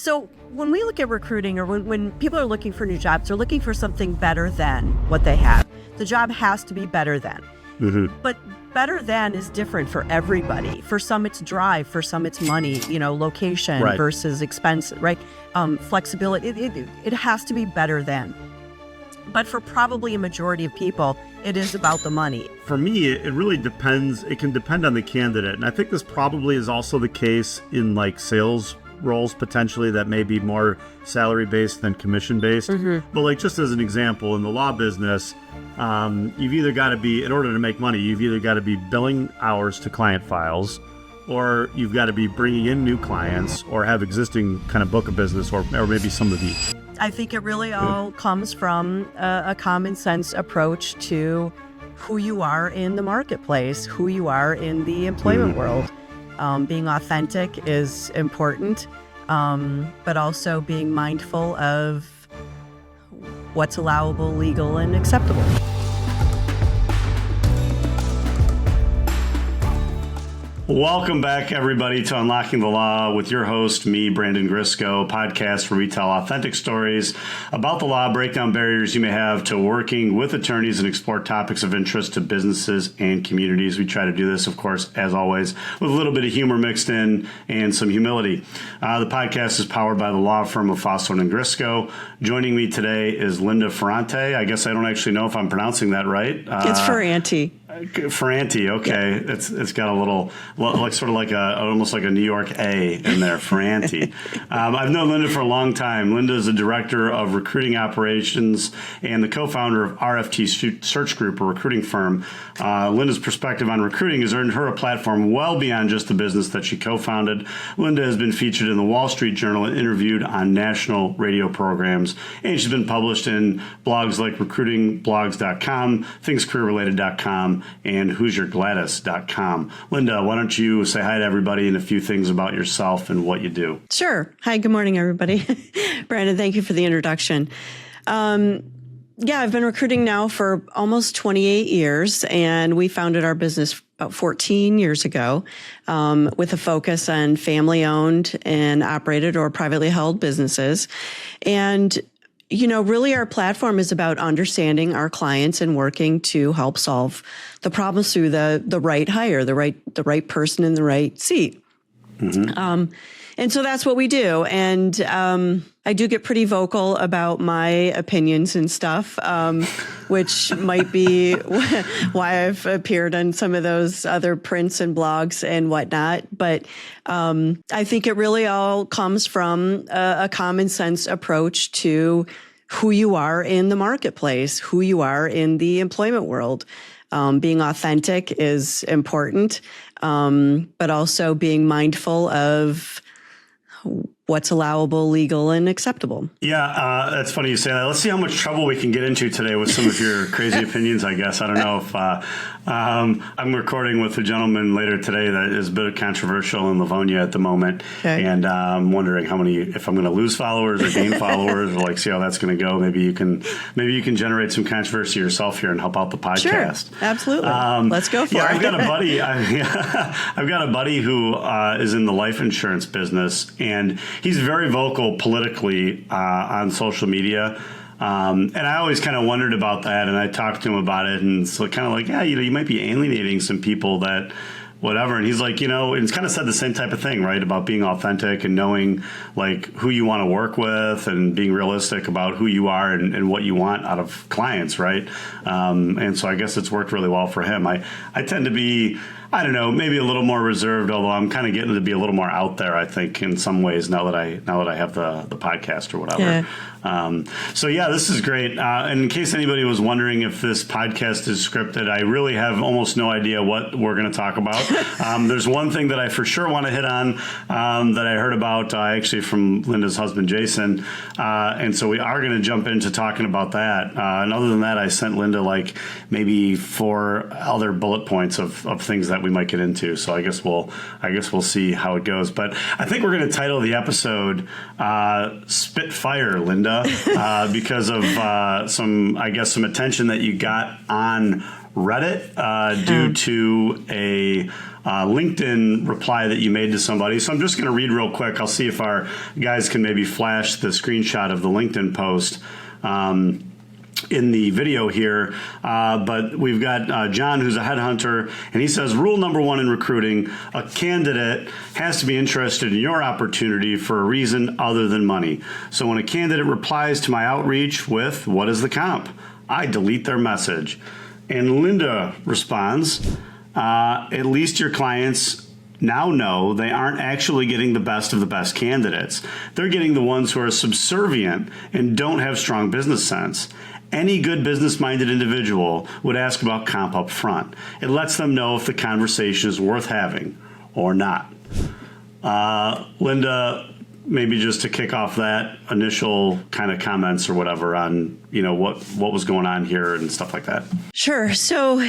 So when we look at recruiting, or when people are looking for new jobs, they're looking for something better than what they have. The job has to be better than. But better than is different for everybody. For some, it's drive. For some, it's money, location versus expense, right? Flexibility. It has to be better than. But for probably a majority of people, it is about the money. For me, it really depends. It can depend on the candidate. And I think this probably is also the case in like sales roles potentially that may be more salary-based than commission-based. But like just as an example, in the law business, you've either got to be, in order to make money, you've either got to be billing hours to client files, or you've got to be bringing in new clients, or have existing kind of book of business, or maybe some of each. I think it really all comes from a common sense approach to who you are in the marketplace, who you are in the employment world. Being authentic is important, but also being mindful of what's allowable, legal, and acceptable. Welcome back, everybody, to Unlocking the Law with your host, me, Brandon Grysko, podcast where we tell authentic stories about the law, break down barriers you may have to working with attorneys, and explore topics of interest to businesses and communities. We try to do this, of course, as always, with a little bit of humor mixed in and some humility. The podcast is powered by the law firm of Foster & Grysko. Joining me today is Linda Ferrante. I guess I don't actually know if I'm pronouncing that right. It's Ferrante. Ferrante, okay. Yeah. It's got a little, like sort of like almost like a New York A in there, Ferrante. I've known Linda for a long time. Linda is a director of recruiting operations and the co-founder of RFT Search Group, a recruiting firm. Linda's perspective on recruiting has earned her a platform well beyond just the business that she co-founded. Linda has been featured in the Wall Street Journal and interviewed on national radio programs, and she's been published in blogs like recruitingblogs.com, thingscareerrelated.com, and who'syourgladys.com. Linda, why don't you say hi to everybody and a few things about yourself and what you do? Sure. Hi, good morning, everybody. Brandon, thank you for the introduction. I've been recruiting now for almost 28 years, and we founded our business about 14 years ago with a focus on family-owned and operated or privately held businesses. And really our platform is about understanding our clients and working to help solve the problems through the right hire, the right person in the right seat. And so that's what we do. And I do get pretty vocal about my opinions and stuff, which might be why I've appeared on some of those other prints and blogs and whatnot. But I think it really all comes from a common sense approach to who you are in the marketplace, who you are in the employment world. Being authentic is important, but also being mindful of what's allowable, legal, and acceptable. Yeah, that's funny you say that. Let's see how much trouble we can get into today with some of your crazy opinions, I guess. I don't know if I'm recording with a gentleman later today that is a bit controversial in Livonia at the moment. Okay. And I'm wondering if I'm going to lose followers or gain followers, or see how that's going to go. Maybe you can generate some controversy yourself here and help out the podcast. Sure, absolutely. Let's go for it. I've got a buddy. I've got a buddy who is in the life insurance business, and he's very vocal politically on social media. And I always kind of wondered about that, and I talked to him about it, and so kind of like, you might be alienating some people that whatever. And he's like, and he's kind of said the same type of thing, right, about being authentic and knowing who you want to work with and being realistic about who you are and what you want out of clients, right? And so I guess it's worked really well for him. I tend to be, I don't know, maybe a little more reserved, although I'm kind of getting to be a little more out there, I think, in some ways now that I have the podcast or whatever. Yeah. This is great. And in case anybody was wondering if this podcast is scripted, I really have almost no idea what we're going to talk about. There's one thing that I for sure want to hit on that I heard about actually from Linda's husband, Jason. And so we are going to jump into talking about that. And other than that, I sent Linda maybe 4 other bullet points of things that we might get into. So I guess we'll see how it goes. But I think we're going to title the episode Spitfire, Linda, because of some attention that you got on Reddit due to a LinkedIn reply that you made to somebody. So I'm just going to read real quick. I'll see if our guys can maybe flash the screenshot of the LinkedIn post in the video here. But we've got John, who's a headhunter, and he says, rule number one in recruiting, a candidate has to be interested in your opportunity for a reason other than money. So when a candidate replies to my outreach with, what is the comp? I delete their message. And Linda responds, at least your clients now know they aren't actually getting the best of the best candidates. They're getting the ones who are subservient and don't have strong business sense. Any good business-minded individual would ask about comp up front. It lets them know if the conversation is worth having or not. Linda, maybe just to kick off that initial kind of comments or whatever on, what was going on here and stuff like that. Sure. So,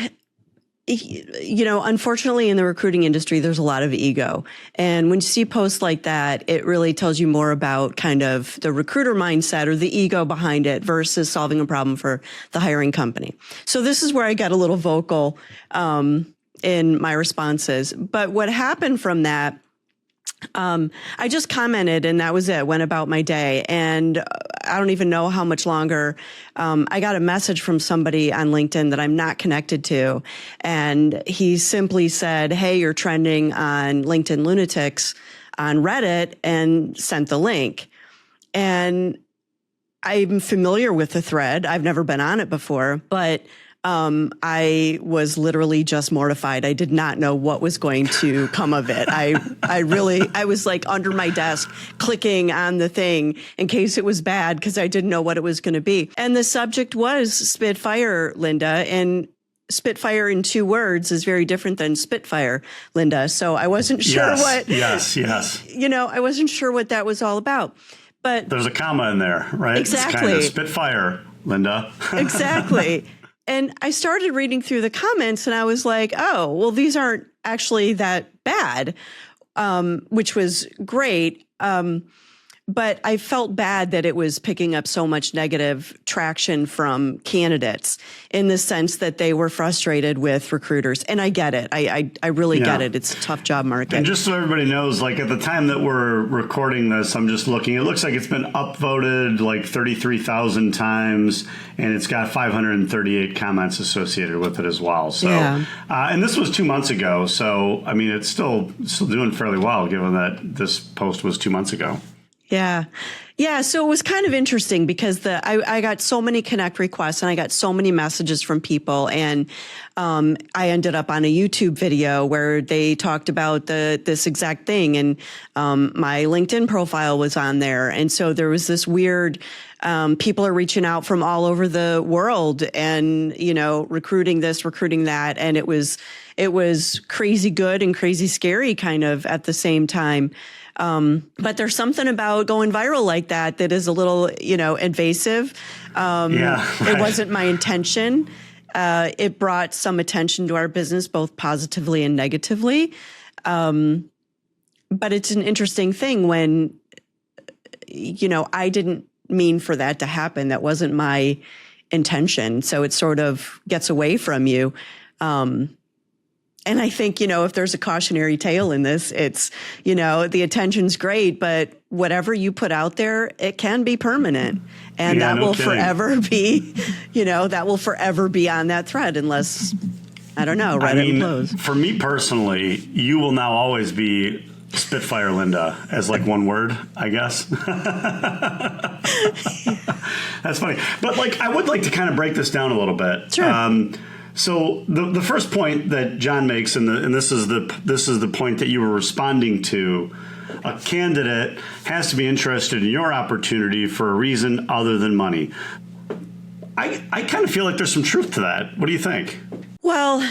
unfortunately in the recruiting industry, there's a lot of ego. And when you see posts like that, it really tells you more about kind of the recruiter mindset or the ego behind it versus solving a problem for the hiring company. So this is where I got a little vocal in my responses. But what happened from that, I just commented and that was it, went about my day. And I don't even know how much longer. I got a message from somebody on LinkedIn that I'm not connected to. And he simply said, hey, you're trending on LinkedIn Lunatics on Reddit, and sent the link. And I'm familiar with the thread. I've never been on it before, but I was literally just mortified. I did not know what was going to come of it. I was like under my desk clicking on the thing in case it was bad because I didn't know what it was going to be. And the subject was Spitfire, Linda, and Spitfire in 2 words is very different than Spitfire, Linda. So I wasn't sure what. Yes. I wasn't sure what that was all about. But there's a comma in there, right? Exactly. It's kind of Spitfire, Linda. Exactly. And I started reading through the comments and I was like, oh, well, these aren't actually that bad, which was great. But I felt bad that it was picking up so much negative traction from candidates in the sense that they were frustrated with recruiters. And I get it. I really get it. It's a tough job market. And just so everybody knows, like at the time that we're recording this, I'm just looking, it looks like it's been upvoted like 33,000 times and it's got 538 comments associated with it as well. So, and this was 2 months ago. So, I mean, it's still doing fairly well given that this post was 2 months ago. Yeah. Yeah. So it was kind of interesting because I got so many connect requests and I got so many messages from people. And I ended up on a YouTube video where they talked about this exact thing. And my LinkedIn profile was on there. And so there was this weird, people are reaching out from all over the world and, recruiting this, recruiting that. And it was crazy good and crazy scary kind of at the same time. But there's something about going viral like that is a little, invasive. It wasn't my intention. It brought some attention to our business, both positively and negatively. But it's an interesting thing when, I didn't mean for that to happen. That wasn't my intention. So it sort of gets away from you. And I think, if there's a cautionary tale in this, it's, the attention's great, but whatever you put out there, it can be permanent. And that will forever be, that will forever be on that thread unless, I don't know, Reddit close. For me personally, you will now always be Spitfire Linda as like one word, I guess. That's funny. But I would like to kind of break this down a little bit. Sure. So the first point that John makes, and this is the point that you were responding to, a candidate has to be interested in your opportunity for a reason other than money. I kind of feel like there's some truth to that. What do you think? Well,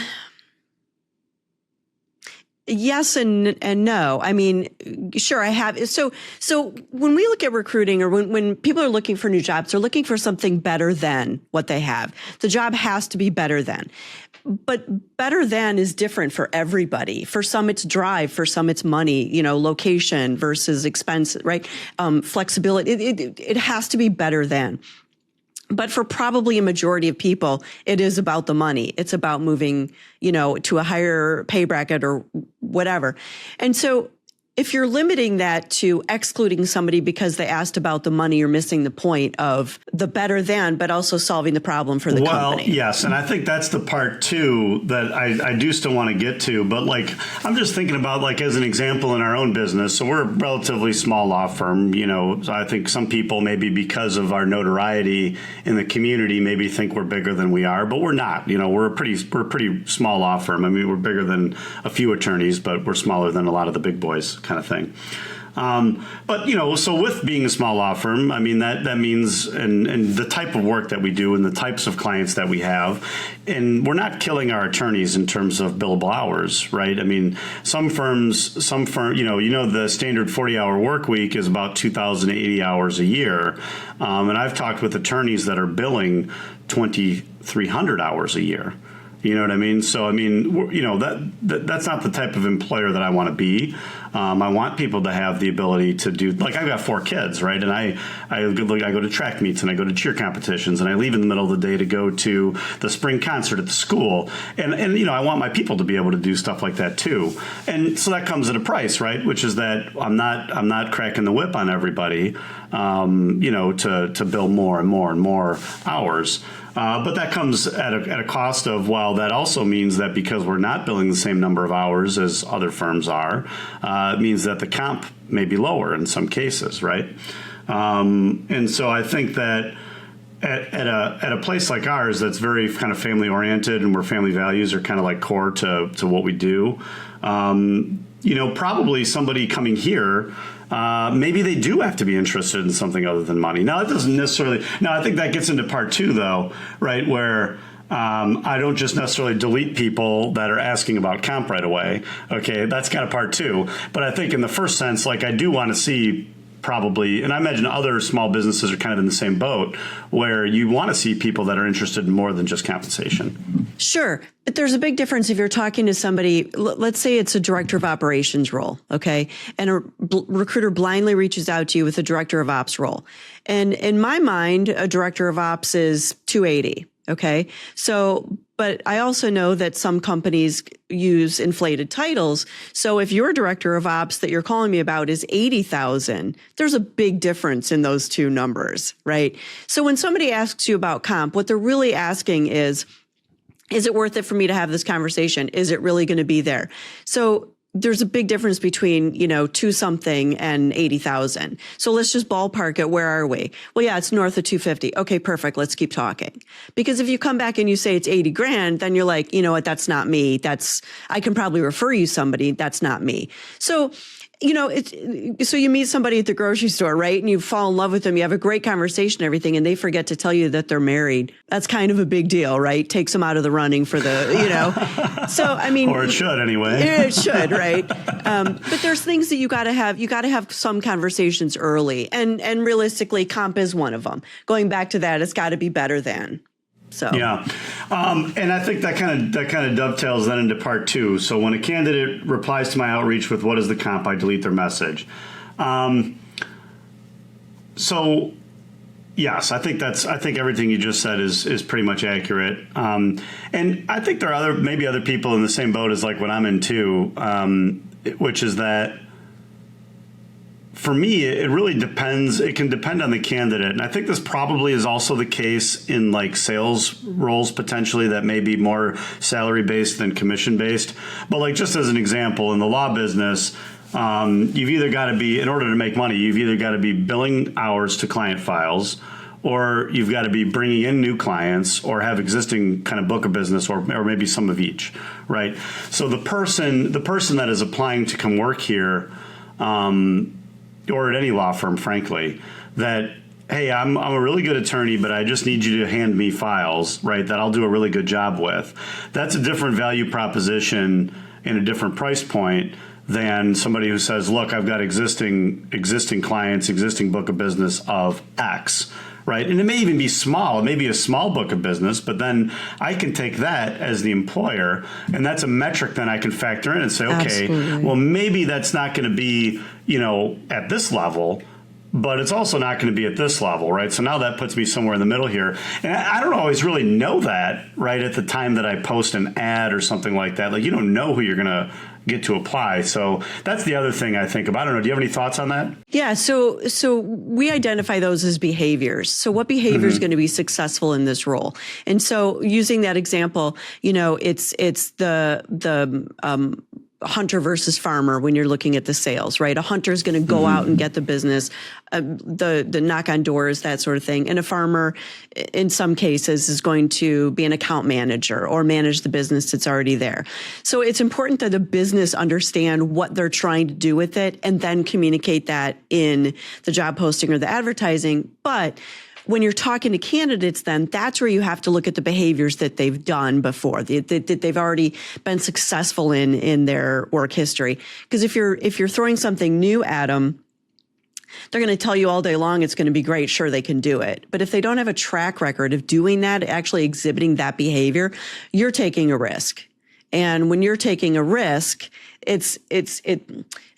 yes and no. I mean, sure, I have. So when we look at recruiting or when people are looking for new jobs, they're looking for something better than what they have. The job has to be better than. But better than is different for everybody. For some, it's drive. For some, it's money, location versus expense, right? Flexibility. It has to be better than. But for probably a majority of people, it is about the money. It's about moving, to a higher pay bracket or whatever. And so if you're limiting that to excluding somebody because they asked about the money, you're missing the point of the better than, but also solving the problem for the company. Well, yes. And I think that's the part too that I do still want to get to. But like, I'm just thinking about like as an example in our own business. So we're a relatively small law firm, so I think some people maybe because of our notoriety in the community maybe think we're bigger than we are, but we're not. We're a pretty small law firm. I mean, we're bigger than a few attorneys, but we're smaller than a lot of the big boys kind of thing. But, so with being a small law firm, I mean, that means and the type of work that we do and the types of clients that we have, and we're not killing our attorneys in terms of billable hours, right? I mean, some firms, the standard 40-hour work week is about 2,080 hours a year. And I've talked with attorneys that are billing 2,300 hours a year. You know what I mean? So, I mean, that's not the type of employer that I want to be. I want people to have the ability to do, like, I've got 4 kids, right? And I go to track meets and I go to cheer competitions and I leave in the middle of the day to go to the spring concert at the school. And I want my people to be able to do stuff like that too. And so that comes at a price, right? Which is that I'm not cracking the whip on everybody, to bill more and more and more hours. But that comes at a cost of, well, that also means that because we're not billing the same number of hours as other firms are, it means that the comp may be lower in some cases, right? And so I think that at a place like ours that's very kind of family oriented and where family values are kind of like core to what we do, probably somebody coming here, maybe they do have to be interested in something other than money. Now, that doesn't necessarily. Now, I think that gets into part 2, though, right, where I don't just necessarily delete people that are asking about comp right away. Okay, that's kind of part 2. But I think in the first sense, like I do want to see probably, and I imagine other small businesses are kind of in the same boat, where you want to see people that are interested in more than just compensation. Sure. But there's a big difference if you're talking to somebody, let's say it's a director of operations role, okay? And a recruiter blindly reaches out to you with a director of ops role. And in my mind, a director of ops is 280, okay? So, but I also know that some companies use inflated titles. So if your director of ops that you're calling me about is 80,000, there's a big difference in those two numbers, right? So when somebody asks you about comp, what they're really asking is it worth it for me to have this conversation? Is it really going to be there? So there's a big difference between, 2 something and 80,000. So let's just ballpark it. Where are we? Well, yeah, it's north of 250. Okay, perfect. Let's keep talking. Because if you come back and you say it's 80 grand, then you're like, you know what? That's not me. I can probably refer you somebody. That's not me. So, so you meet somebody at the grocery store, right? And you fall in love with them. You have a great conversation and everything, and they forget to tell you that they're married. That's kind of a big deal, right? Takes them out of the running for the, So, I mean. Or it should anyway. It should, right? But there's things that you got to have. You got to have some conversations early. And realistically, comp is one of them. Going back to that, it's got to be better than. So. Yeah. And I think that kind of dovetails then into part 2. So when a candidate replies to my outreach with what is the comp, I delete their message. So yes, I think everything you just said is pretty much accurate. And I think there are maybe other people in the same boat as like what I'm in too, which is that for me, it really depends. It can depend on the candidate. And I think this probably is also the case in like sales roles potentially that may be more salary based than commission based. But like just as an example, in the law business, you've either got to be, in order to make money, you've either got to be billing hours to client files, or you've got to be bringing in new clients or have existing kind of book of business or maybe some of each, right? So the person that is applying to come work here, or at any law firm, frankly, that, hey, I'm a really good attorney, but I just need you to hand me files, right, that I'll do a really good job with. That's a different value proposition and a different price point than somebody who says, look, I've got existing clients, existing book of business of X, right? And it may even be small. It may be a small book of business, but then I can take that as the employer, and that's a metric then I can factor in and say, okay, Absolutely. Well, maybe that's not going to be, at this level, but it's also not going to be at this level, right? So now that puts me somewhere in the middle here. And I don't always really know that right at the time that I post an ad or something like that. Like, you don't know who you're going to get to apply. So that's the other thing I think about. I don't know. Do you have any thoughts on that? Yeah. So we identify those as behaviors. So what behavior is going to be successful in this role? And so using that example, it's the hunter versus farmer when you're looking at the sales, right? A hunter is going to go out and get the business, the knock on doors, that sort of thing. And a farmer, in some cases, is going to be an account manager or manage the business that's already there. So it's important that the business understand what they're trying to do with it and then communicate that in the job posting or the advertising. But when you're talking to candidates, then that's where you have to look at the behaviors that they've done before, that they've already been successful in their work history. Because if you're throwing something new at them, they're going to tell you all day long it's going to be great. Sure, they can do it. But if they don't have a track record of doing that, actually exhibiting that behavior, you're taking a risk. And when you're taking a risk, it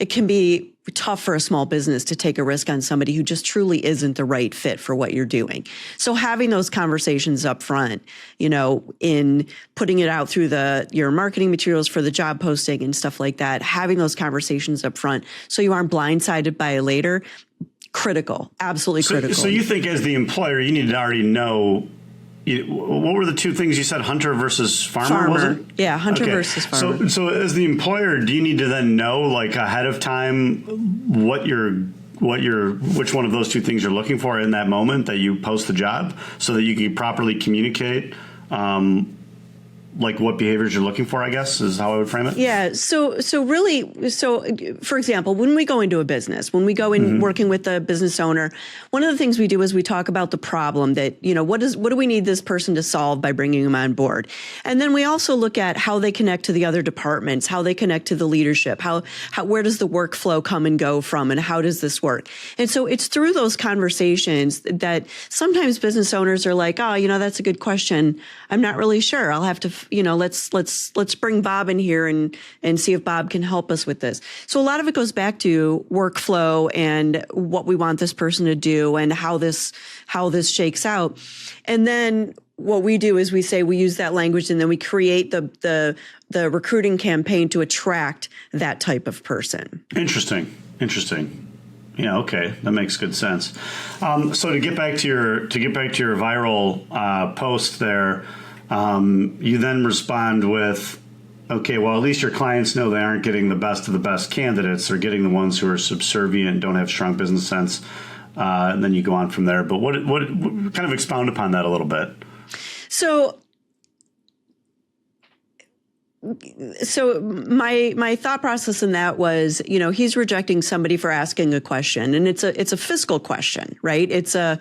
can be tough for a small business to take a risk on somebody who just truly isn't the right fit for what you're doing. So having those conversations up front, in putting it out through your marketing materials for the job posting and stuff like that, having those conversations up front so you aren't blindsided by it later, critical, absolutely critical. So you think as the employer, you need to already know. What were the two things you said? Hunter versus farmer, was it? Yeah, hunter versus farmer. So as the employer, do you need to then know, like, ahead of time which one of those two things you're looking for in that moment that you post the job, so that you can properly communicate like what behaviors you're looking for, I guess, is how I would frame it? Yeah. So for example, when we go into a business, when we go in working with the business owner, one of the things we do is we talk about the problem that, what do we need this person to solve by bringing them on board? And then we also look at how they connect to the other departments, how they connect to the leadership, where does the workflow come and go from, and how does this work? And so it's through those conversations that sometimes business owners are like, oh, that's a good question. I'm not really sure. I'll have to let's bring Bob in here and see if Bob can help us with this. So a lot of it goes back to workflow and what we want this person to do and how this shakes out. And then what we do is we use that language and then we create the recruiting campaign to attract that type of person. Interesting. Yeah, okay, that makes good sense. So to get back to your viral post there. You then respond with, okay, well, at least your clients know they aren't getting the best of the best candidates. They're getting the ones who are subservient, don't have strong business sense. And then you go on from there. But what kind of expound upon that a little bit? So my thought process in that was, he's rejecting somebody for asking a question, and it's a fiscal question, right? It's a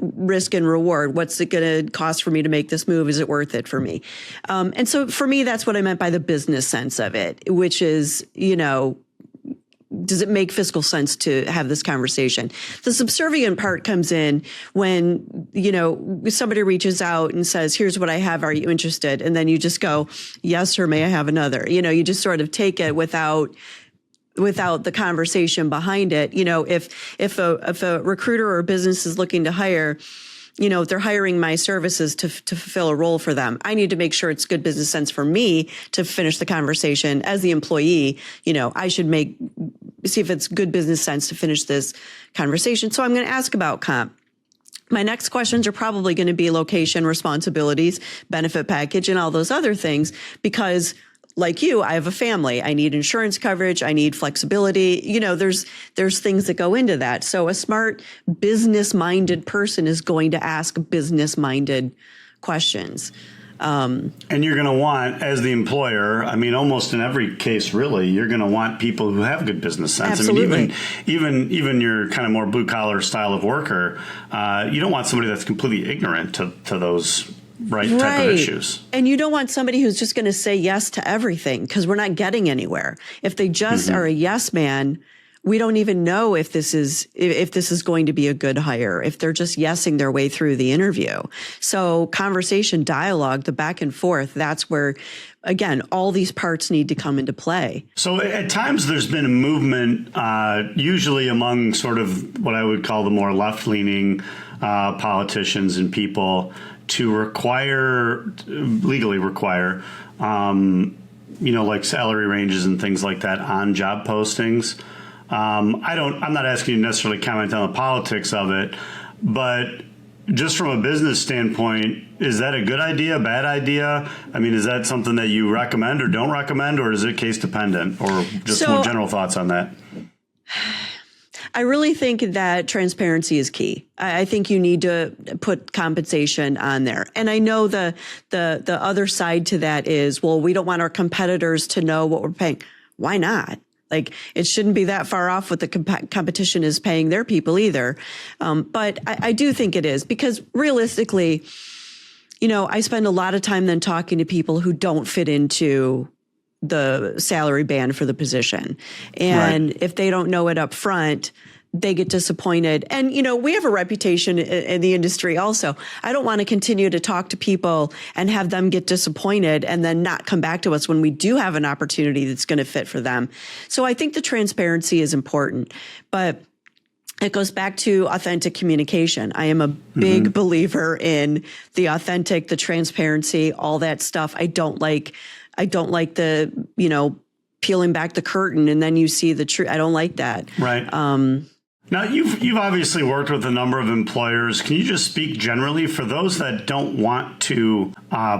risk and reward. What's it going to cost for me to make this move? Is it worth it for me? And so for me, that's what I meant by the business sense of it, which is, does it make fiscal sense to have this conversation? The subservient part comes in when, somebody reaches out and says, here's what I have. Are you interested? And then you just go, yes, or may I have another? You just sort of take it without the conversation behind it. If a recruiter or a business is looking to hire, they're hiring my services to fulfill a role for them. I need to make sure it's good business sense for me to finish the conversation. As the employee, I should see if it's good business sense to finish this conversation. So I'm going to ask about comp. My next questions are probably going to be location, responsibilities, benefit package, and all those other things, because like you, I have a family. I need insurance coverage. I need flexibility. There's things that go into that. So a smart business-minded person is going to ask business-minded questions. And you're going to want, as the employer, almost in every case, really, you're going to want people who have good business sense. Absolutely. Even your kind of more blue collar style of worker, you don't want somebody that's completely ignorant to those type of issues. And you don't want somebody who's just going to say yes to everything, because we're not getting anywhere. If they just are a yes man, we don't even know if this is going to be a good hire, if they're just yesing their way through the interview. So conversation, dialogue, the back and forth, that's where again, all these parts need to come into play. So at times there's been a movement, usually among sort of what I would call the more left-leaning politicians and people, to legally require, like salary ranges and things like that on job postings. I'm not asking you to necessarily comment on the politics of it, but just from a business standpoint, is that a good idea, bad idea? I mean, is that something that you recommend or don't recommend, or is it case dependent, or just more general thoughts on that? I really think that transparency is key. I think you need to put compensation on there. And I know the other side to that is, well, we don't want our competitors to know what we're paying. Why not? Like, it shouldn't be that far off what the competition is paying their people either. But I do think it is, because realistically, I spend a lot of time then talking to people who don't fit into the salary band for the position. And if they don't know it up front, they get disappointed. And, we have a reputation in the industry also. I don't want to continue to talk to people and have them get disappointed and then not come back to us when we do have an opportunity that's going to fit for them. So I think the transparency is important, but it goes back to authentic communication. I am a big believer in the authentic, the transparency, all that stuff. I don't like the, peeling back the curtain and then you see the truth. I don't like that. Right. Now, you've obviously worked with a number of employers. Can you just speak generally for those that don't want to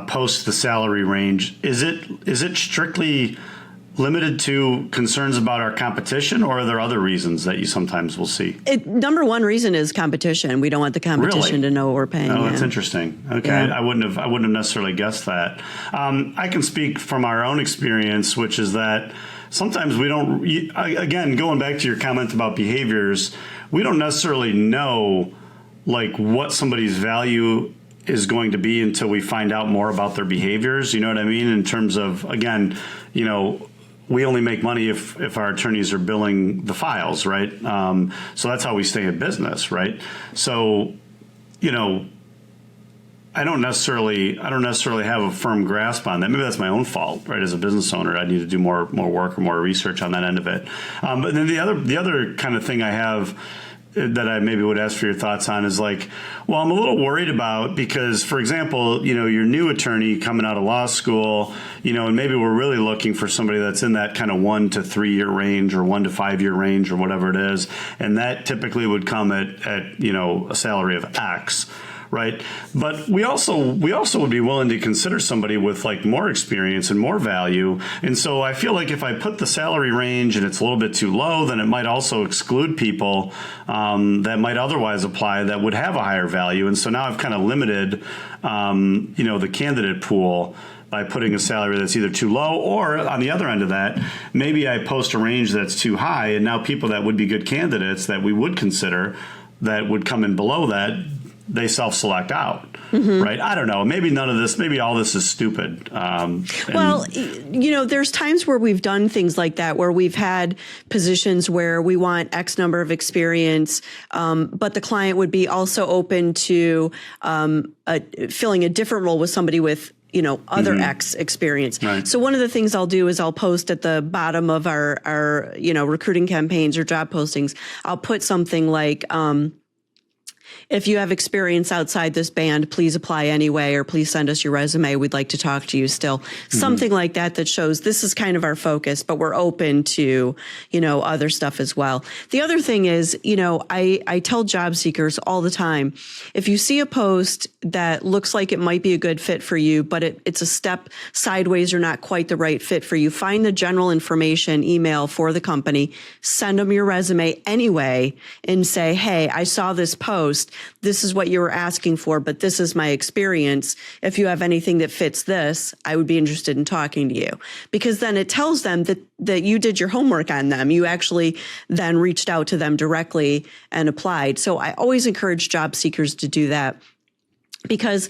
post the salary range? Is it strictly limited to concerns about our competition, or are there other reasons that you sometimes will see? Number one reason is competition. We don't want the competition to know what we're paying. Oh, that's interesting. Okay, yeah. I wouldn't have necessarily guessed that. I can speak from our own experience, which is that sometimes we don't, again, going back to your comment about behaviors, we don't necessarily know like what somebody's value is going to be until we find out more about their behaviors. You know what I mean? In terms of, again, we only make money if our attorneys are billing the files, right? So that's how we stay in business, right? So, I don't necessarily have a firm grasp on that. Maybe that's my own fault, right? As a business owner, I need to do more work or more research on that end of it. But then the other kind of thing I have that I maybe would ask for your thoughts on is like, well, I'm a little worried about, because, for example, your new attorney coming out of law school, and maybe we're really looking for somebody that's in that kind of 1 to 3 year range or 1 to 5 year range or whatever it is. And that typically would come at a salary of X. Right. But we also would be willing to consider somebody with like more experience and more value. And so I feel like if I put the salary range and it's a little bit too low, then it might also exclude people that might otherwise apply that would have a higher value. And so now I've kind of limited, the candidate pool by putting a salary that's either too low, or on the other end of that, maybe I post a range that's too high. And now people that would be good candidates that we would consider that would come in below that, they self-select out, right? I don't know. Maybe all this is stupid. Well, there's times where we've done things like that, where we've had positions where we want X number of experience, but the client would be also open to filling a different role with somebody with other X experience. Right. So one of the things I'll do is I'll post at the bottom of our recruiting campaigns or job postings, I'll put something like, if you have experience outside this band, please apply anyway, or please send us your resume. We'd like to talk to you still. Something like that shows this is kind of our focus, but we're open to, other stuff as well. The other thing is, I tell job seekers all the time, if you see a post that looks like it might be a good fit for you, but it's a step sideways or not quite the right fit for you, find the general information email for the company, send them your resume anyway, and say, hey, I saw this post. This is what you were asking for, but this is my experience. If you have anything that fits this, I would be interested in talking to you. Because then it tells them that you did your homework on them. You actually then reached out to them directly and applied. So I always encourage job seekers to do that, because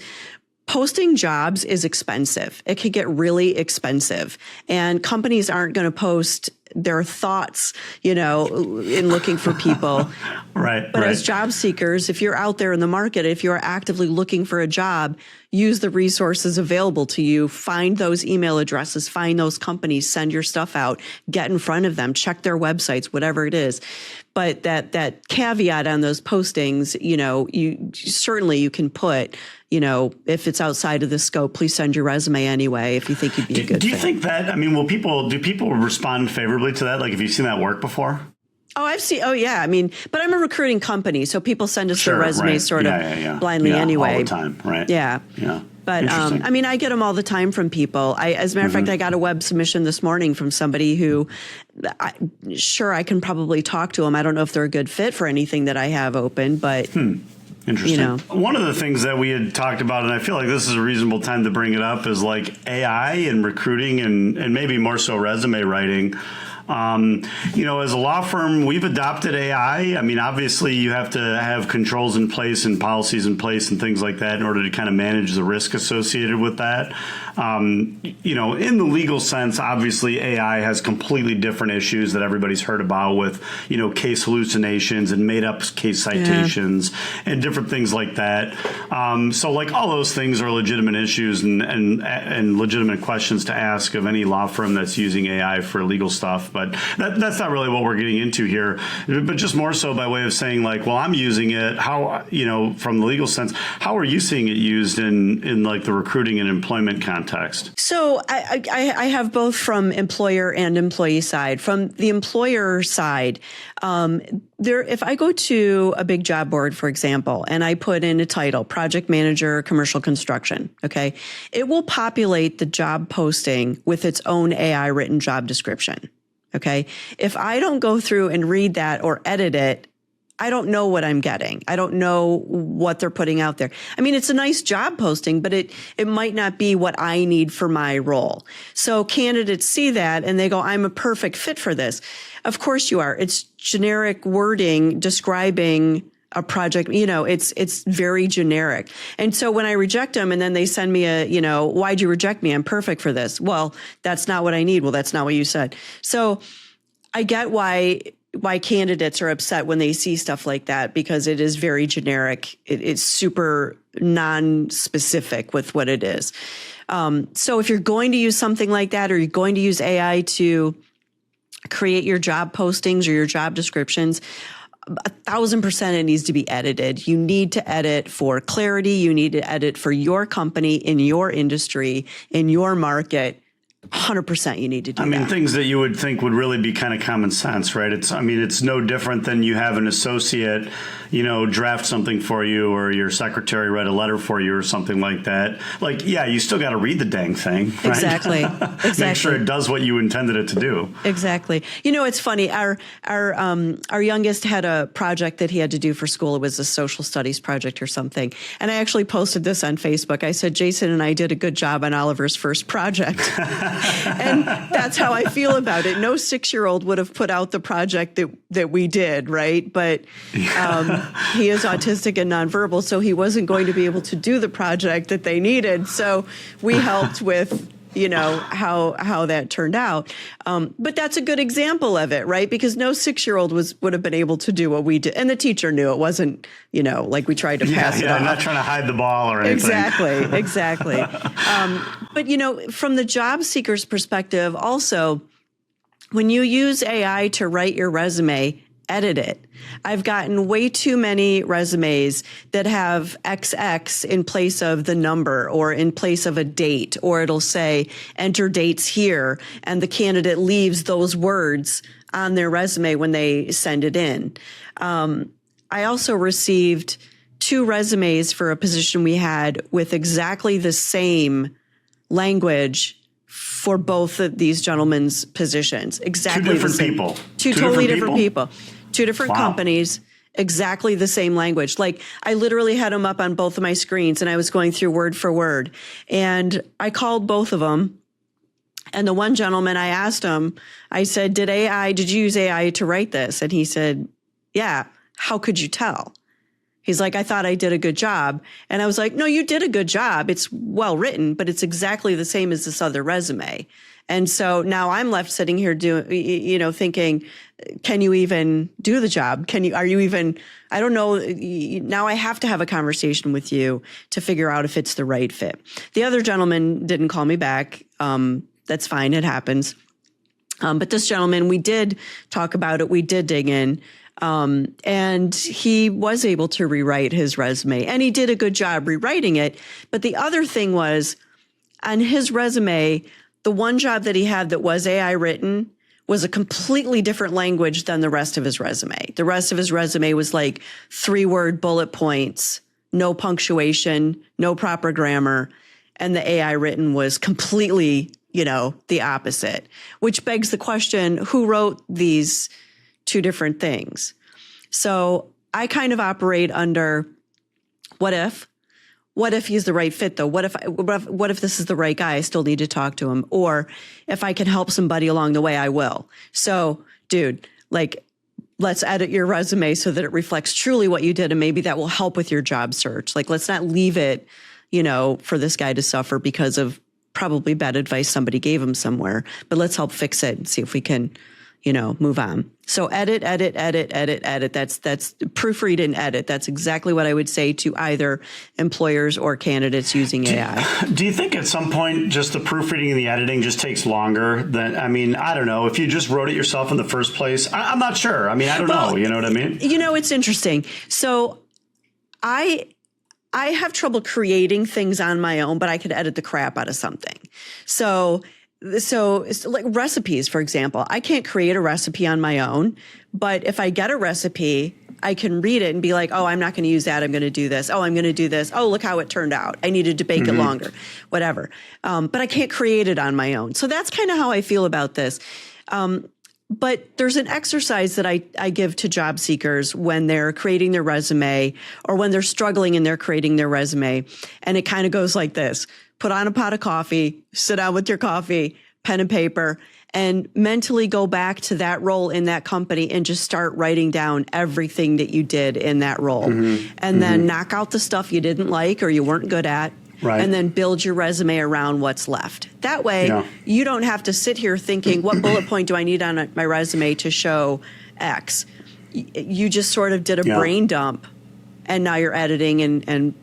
posting jobs is expensive. It could get really expensive, and companies aren't going to post their thoughts, in looking for people. Right. But as job seekers, if you're out there in the market, if you're actively looking for a job, use the resources available to you, find those email addresses, find those companies, send your stuff out, get in front of them, check their websites, whatever it is. But that caveat on those postings, you can put, if it's outside of the scope, please send your resume anyway if you think you'd be a good fit. Do you think that, do people respond favorably to that? Like, have you seen that work before? Oh, I've seen. Oh, yeah. But I'm a recruiting company, so people send us their resumes blindly anyway. All the time, right? Yeah. Yeah. But I get them all the time from people. As a matter of fact, I got a web submission this morning from somebody who, I can probably talk to them. I don't know if they're a good fit for anything that I have open, but. Interesting. One of the things that we had talked about, and I feel like this is a reasonable time to bring it up, is like AI and recruiting and maybe more so resume writing. As a law firm, we've adopted AI. Obviously you have to have controls in place and policies in place and things like that in order to kind of manage the risk associated with that. In the legal sense, obviously AI has completely different issues that everybody's heard about with, case hallucinations and made up case citations and different things like that. So like all those things are legitimate issues and legitimate questions to ask of any law firm that's using AI for legal stuff. But that's not really what we're getting into here, but just more so by way of saying like, well, I'm using it. How, from the legal sense, how are you seeing it used in like the recruiting and employment context? So I have both from employer and employee side. From the employer side, if I go to a big job board, for example, and I put in a title, project manager, commercial construction, okay, it will populate the job posting with its own AI written job description. Okay. If I don't go through and read that or edit it, I don't know what I'm getting. I don't know what they're putting out there. It's a nice job posting, but it might not be what I need for my role. So candidates see that and they go, I'm a perfect fit for this. Of course you are. It's generic wording describing a project, it's very generic. And so when I reject them and then they send me why'd you reject me? I'm perfect for this. Well, that's not what I need. Well, that's not what you said. So I get why candidates are upset when they see stuff like that, because it is very generic. It's super non-specific with what it is. So if you're going to use something like that, or you're going to use AI to create your job postings or your job descriptions, 1,000% it needs to be edited. You need to edit for clarity. You need to edit for your company, in your industry, in your market. 100% you need to do that. Things that you would think would really be kind of common sense, right? It's no different than you have an associate, draft something for you, or your secretary write a letter for you or something like that. Like, yeah, you still got to read the dang thing, right? Exactly. Make sure it does what you intended it to do. Exactly. It's funny. Our youngest had a project that he had to do for school. It was a social studies project or something. And I actually posted this on Facebook. I said, Jason and I did a good job on Oliver's first project. And that's how I feel about it. No 6-year-old would have put out the project that we did, right? But he is autistic and nonverbal, so he wasn't going to be able to do the project that they needed. So we helped with how that turned out. But that's a good example of it, right? Because no 6-year-old would have been able to do what we did. And the teacher knew it wasn't, like we tried to pass it off. I'm not trying to hide the ball or anything. Exactly. But, from the job seeker's perspective, also, when you use AI to write your resume, edit it. I've gotten way too many resumes that have XX in place of the number or in place of a date, or it'll say enter dates here, and the candidate leaves those words on their resume when they send it in. I also received 2 resumes for a position we had with exactly the same language for both of these gentlemen's positions. Exactly the same. 2 different people. 2 totally different people. 2 different companies, exactly the same language. Like, I literally had them up on both of my screens and I was going through word for word. And I called both of them. And the one gentleman, I asked him, I said, did you use AI to write this? And he said, yeah. How could you tell? He's like, I thought I did a good job. And I was like, no, you did a good job. It's well written, but it's exactly the same as this other resume. And so now I'm left sitting here thinking, can you even do the job? Are you even, I don't know. Now I have to have a conversation with you to figure out if it's the right fit. The other gentleman didn't call me back. That's fine. It happens. But this gentleman, we did talk about it. We did dig in. And he was able to rewrite his resume, and he did a good job rewriting it. But the other thing was, on his resume, the one job that he had that was AI written was a completely different language than the rest of his resume. The rest of his resume was like 3-word bullet points, no punctuation, no proper grammar. And the AI written was completely, the opposite, which begs the question, who wrote these two different things? So I kind of operate under what if he's the right fit though? What if this is the right guy? I still need to talk to him. Or if I can help somebody along the way, I will. So dude, let's edit your resume so that it reflects truly what you did. And maybe that will help with your job search. Let's not leave it, for this guy to suffer because of probably bad advice somebody gave him somewhere, but let's help fix it and see if we can, move on. So edit. That's proofread and edit. That's exactly what I would say to either employers or candidates using AI. Do you think at some point just the proofreading and the editing just takes longer than, I don't know, if you just wrote it yourself in the first place? I'm not sure. I don't know. You know what I mean? It's interesting. So I have trouble creating things on my own, but I could edit the crap out of something. So it's like recipes, for example. I can't create a recipe on my own, but if I get a recipe, I can read it and be like, oh, I'm not going to use that. I'm going to do this. Oh, I'm going to do this. Oh, look how it turned out. I needed to bake it longer, whatever. But I can't create it on my own. So that's kind of how I feel about this. But there's an exercise that I give to job seekers when they're creating their resume or when they're struggling and they're creating their resume. And it kind of goes like this. Put on a pot of coffee, sit down with your coffee, pen and paper, and mentally go back to that role in that company and just start writing down everything that you did in that role. And then knock out the stuff you didn't like or you weren't good at. Right. And then build your resume around what's left. That way, you don't have to sit here thinking, what bullet point do I need on my resume to show X? You just sort of did a brain dump, and now you're editing and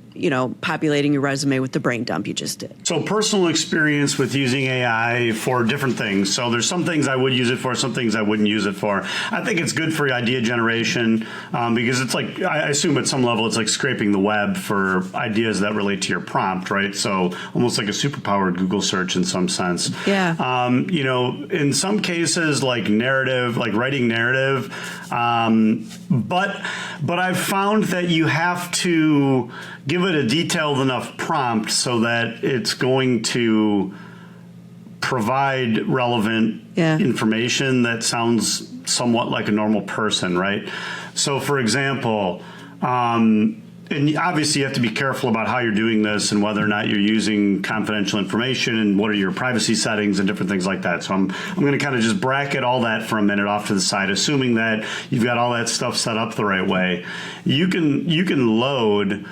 populating your resume with the brain dump you just did. So personal experience with using AI for different things. So there's some things I would use it for, some things I wouldn't use it for. I think it's good for idea generation because it's like, I assume at some level it's like scraping the web for ideas that relate to your prompt, right? So almost like a superpowered Google search in some sense. Yeah. In some cases like narrative, like writing narrative, but I've found that you have to give it a detailed enough prompt so that it's going to provide relevant information that sounds somewhat like a normal person, right? So, for example, and obviously you have to be careful about how you're doing this and whether or not you're using confidential information and what are your privacy settings and different things like that. So I'm going to kind of just bracket all that for a minute off to the side, assuming that you've got all that stuff set up the right way. You can load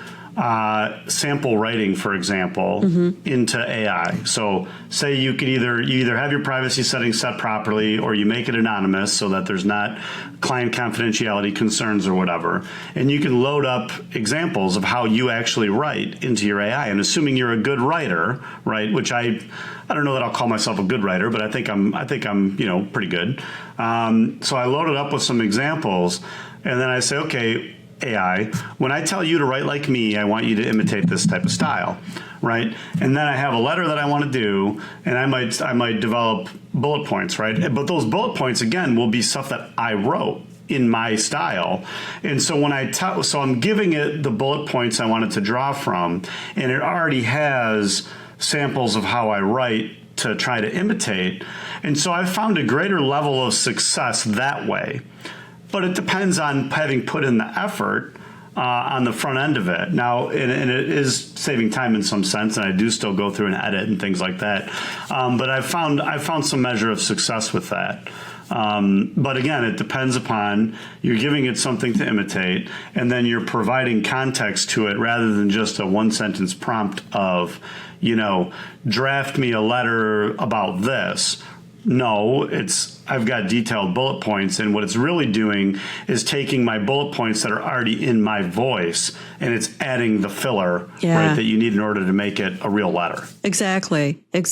sample writing, for example, into AI. So say you either have your privacy settings set properly or you make it anonymous so that there's not client confidentiality concerns or whatever. And you can load up examples of how you actually write into your AI. And assuming you're a good writer, right, which I don't know that I'll call myself a good writer, but I think I'm pretty good. So I load it up with some examples and then I say, okay, AI, when I tell you to write like me, I want you to imitate this type of style, right? And then I have a letter that I want to do, and I might develop bullet points, right? But those bullet points, again, will be stuff that I wrote in my style. And so when so I'm giving it the bullet points I want it to draw from, and it already has samples of how I write to try to imitate. And so I've found a greater level of success that way. But it depends on having put in the effort on the front end of it. Now, and it is saving time in some sense, and I do still go through and edit and things like that. But I've found some measure of success with that. But again, it depends upon, you're giving it something to imitate, and then you're providing context to it rather than just a one sentence prompt of, draft me a letter about this. No, I've got detailed bullet points, and what it's really doing is taking my bullet points that are already in my voice, and it's adding the filler, right, that you need in order to make it a real letter. Exactly. And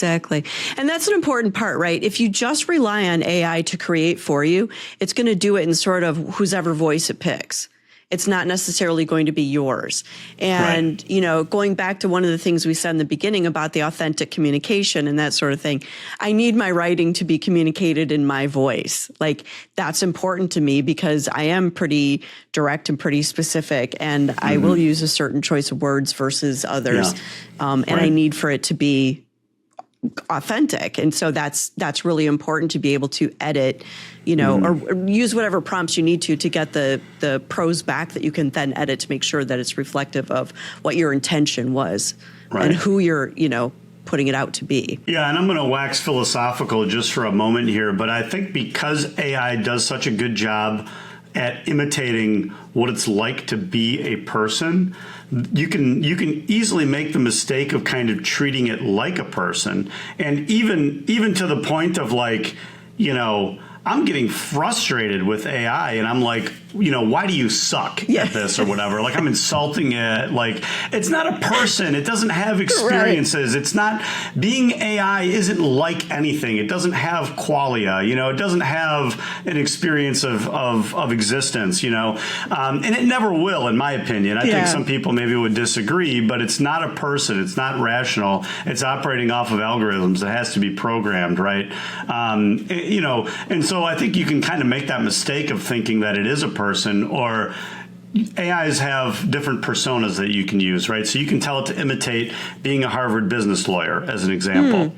that's an important part, right? If you just rely on AI to create for you, it's going to do it in sort of whosever voice it picks. It's not necessarily going to be yours. And, going back to one of the things we said in the beginning about the authentic communication and that sort of thing, I need my writing to be communicated in my voice. Like, that's important to me because I am pretty direct and pretty specific, and I will use a certain choice of words versus others. And I need for it to be authentic. And so that's really important to be able to edit, or use whatever prompts you need to get the prose back that you can then edit to make sure that it's reflective of what your intention was and who you're, putting it out to be. Yeah, and I'm going to wax philosophical just for a moment here, but I think because AI does such a good job at imitating what it's like to be a person, you can easily make the mistake of kind of treating it like a person, and even to the point of like, I'm getting frustrated with AI, and I'm like, why do you suck at this or whatever? Like, I'm insulting it. Like, it's not a person. It doesn't have experiences. It's not, being AI isn't like anything. It doesn't have qualia. It doesn't have an experience of existence. And it never will, in my opinion. I think some people maybe would disagree, but it's not a person. It's not rational. It's operating off of algorithms. It has to be programmed, right? And so I think you can kind of make that mistake of thinking that it is a person, or AIs have different personas that you can use, right? So you can tell it to imitate being a Harvard business lawyer, as an example.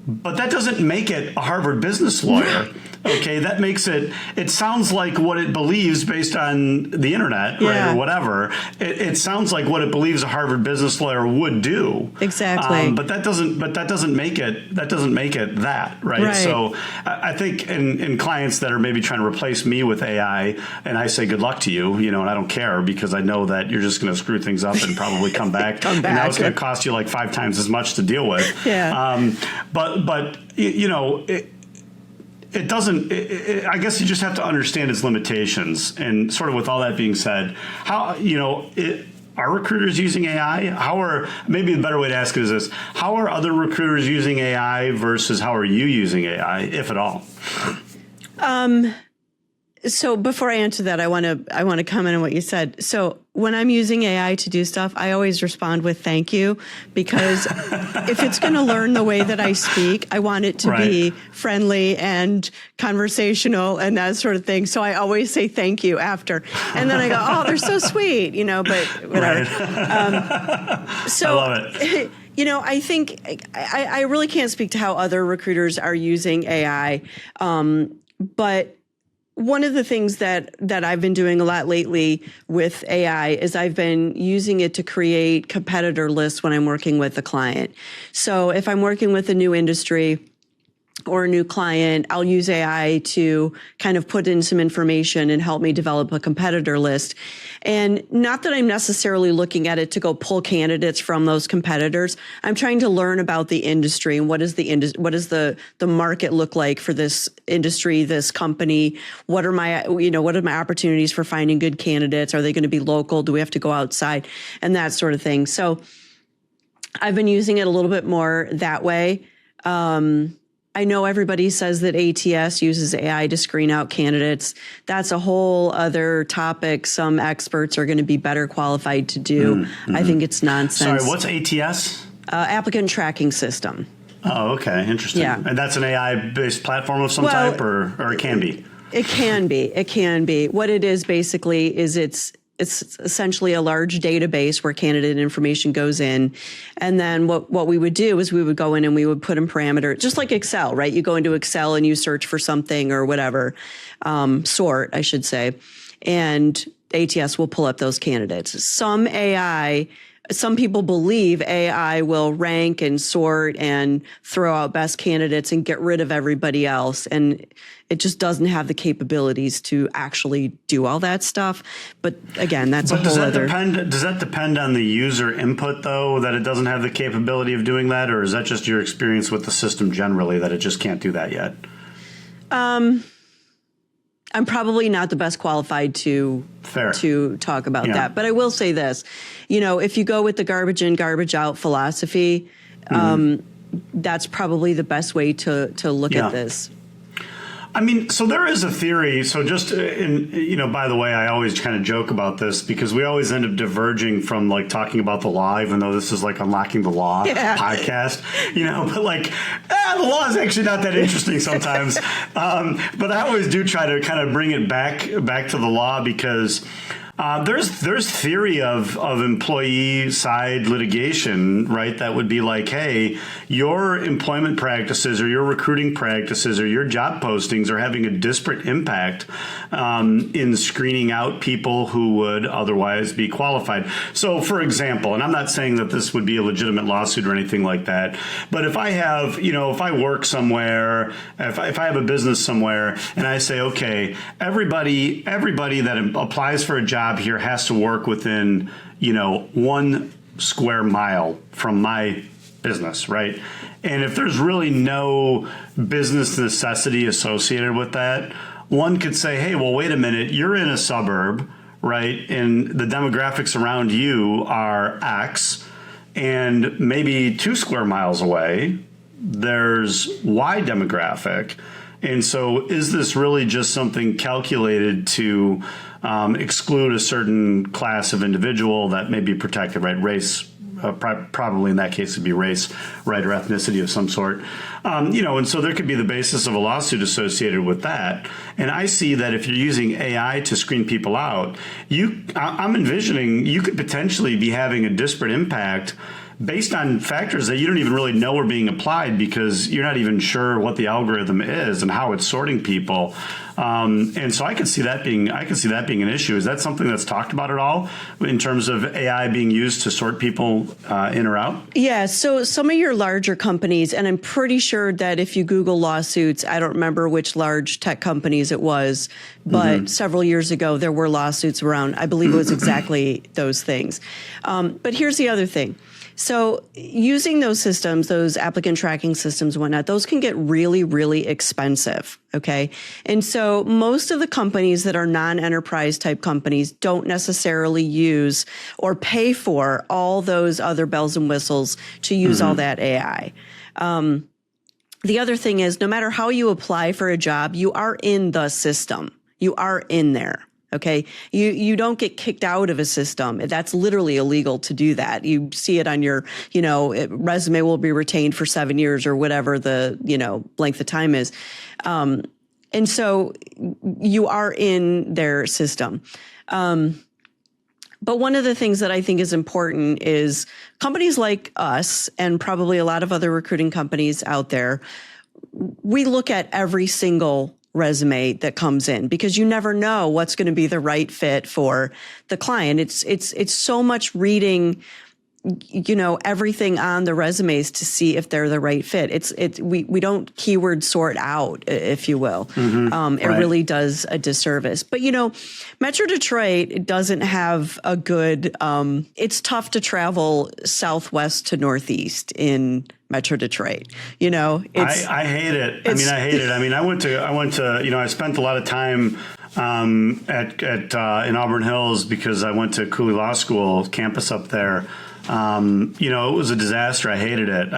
But that doesn't make it a Harvard business lawyer. Okay, that makes it sounds like what it believes based on the internet, right, or whatever. It sounds like what it believes a Harvard business lawyer would do. Exactly. But that doesn't make it that, right? So I think in clients that are maybe trying to replace me with AI, and I say good luck to you, and I don't care because I know that you're just going to screw things up and probably come back. And now it's going to cost you like 5 times as much to deal with. But it doesn't. I guess you just have to understand its limitations. And sort of with all that being said, how are recruiters using AI? Maybe the better way to ask it is this: how are other recruiters using AI versus how are you using AI, if at all? So before I answer that, I want to comment on what you said. So when I'm using AI to do stuff, I always respond with thank you, because if it's going to learn the way that I speak, I want it to be friendly and conversational and that sort of thing. So I always say thank you after. And then I go, oh, they're so sweet, but whatever. So I love it. I think I really can't speak to how other recruiters are using AI, but one of the things that I've been doing a lot lately with AI is I've been using it to create competitor lists when I'm working with a client. So if I'm working with a new industry or a new client, I'll use AI to kind of put in some information and help me develop a competitor list. And not that I'm necessarily looking at it to go pull candidates from those competitors. I'm trying to learn about the industry and what does the market look like for this industry, this company? What are my opportunities for finding good candidates? Are they going to be local? Do we have to go outside? And that sort of thing. So I've been using it a little bit more that way. I know everybody says that ATS uses AI to screen out candidates. That's a whole other topic some experts are going to be better qualified to do. I think it's nonsense. Sorry, what's ATS? Applicant tracking system. Oh, okay. Interesting. Yeah. And that's an AI-based platform of some type, or it can be? It can be. It can be. What it is basically is it's essentially a large database where candidate information goes in. And then what we would do is we would go in and we would put in parameters, just like Excel, right? You go into Excel and you search for something or whatever, sort, I should say, and ATS will pull up those candidates. Some AI some people believe AI will rank and sort and throw out best candidates and get rid of everybody else. And it just doesn't have the capabilities to actually do all that stuff. But again, that's a whole other. Does that depend on the user input, though, that it doesn't have the capability of doing that? Or is that just your experience with the system generally, that it just can't do that yet? I'm probably not the best qualified to talk about that. But I will say this, if you go with the garbage in, garbage out philosophy, that's probably the best way to look at this. I mean, so there is a theory. So just by the way, I always kind of joke about this because we always end up diverging from like talking about the law, even though this is like Unlocking the Law podcast, but the law is actually not that interesting sometimes. But I always do try to kind of bring it back to the law because there's theory of employee side litigation, right? That would be like, hey, your employment practices or your recruiting practices or your job postings are having a disparate impact in screening out people who would otherwise be qualified. So, for example, and I'm not saying that this would be a legitimate lawsuit or anything like that, but if I have, if I work somewhere, if I have a business somewhere, and I say, okay, everybody that applies for a job here has to work within, 1 square mile from my business, right? And if there's really no business necessity associated with that, one could say, hey, well, wait a minute, you're in a suburb, right? And the demographics around you are X, and maybe 2 square miles away, there's Y demographic. And so is this really just something calculated to exclude a certain class of individual that may be protected, right? Race, probably in that case would be race, right, or ethnicity of some sort. And so there could be the basis of a lawsuit associated with that. And I see that if you're using AI to screen people out, I'm envisioning you could potentially be having a disparate impact based on factors that you don't even really know are being applied because you're not even sure what the algorithm is and how it's sorting people. And so I can see that being an issue. Is that something that's talked about at all in terms of AI being used to sort people in or out? Yeah. So some of your larger companies, and I'm pretty sure that if you Google lawsuits, I don't remember which large tech companies it was, but several years ago, there were lawsuits around, I believe it was exactly those things. But here's the other thing. So using those systems, those applicant tracking systems and whatnot, those can get really, really expensive. Okay. And so most of the companies that are non-enterprise type companies don't necessarily use or pay for all those other bells and whistles to use all that AI. The other thing is, no matter how you apply for a job, you are in the system. You are in there. Okay. You don't get kicked out of a system. That's literally illegal to do that. You see it on your, resume will be retained for 7 years or whatever the, length of time is. And so you are in their system. But one of the things that I think is important is companies like us and probably a lot of other recruiting companies out there, we look at every single resume that comes in because you never know what's going to be the right fit for the client. It's so much reading, everything on the resumes to see if they're the right fit. We don't keyword sort out, if you will. It really does a disservice. But, Metro Detroit doesn't have a good, it's tough to travel southwest to northeast in Metro Detroit. I hate it. I hate it. I went to, I spent a lot of time in Auburn Hills because I went to Cooley Law School campus up there. It was a disaster. I hated it.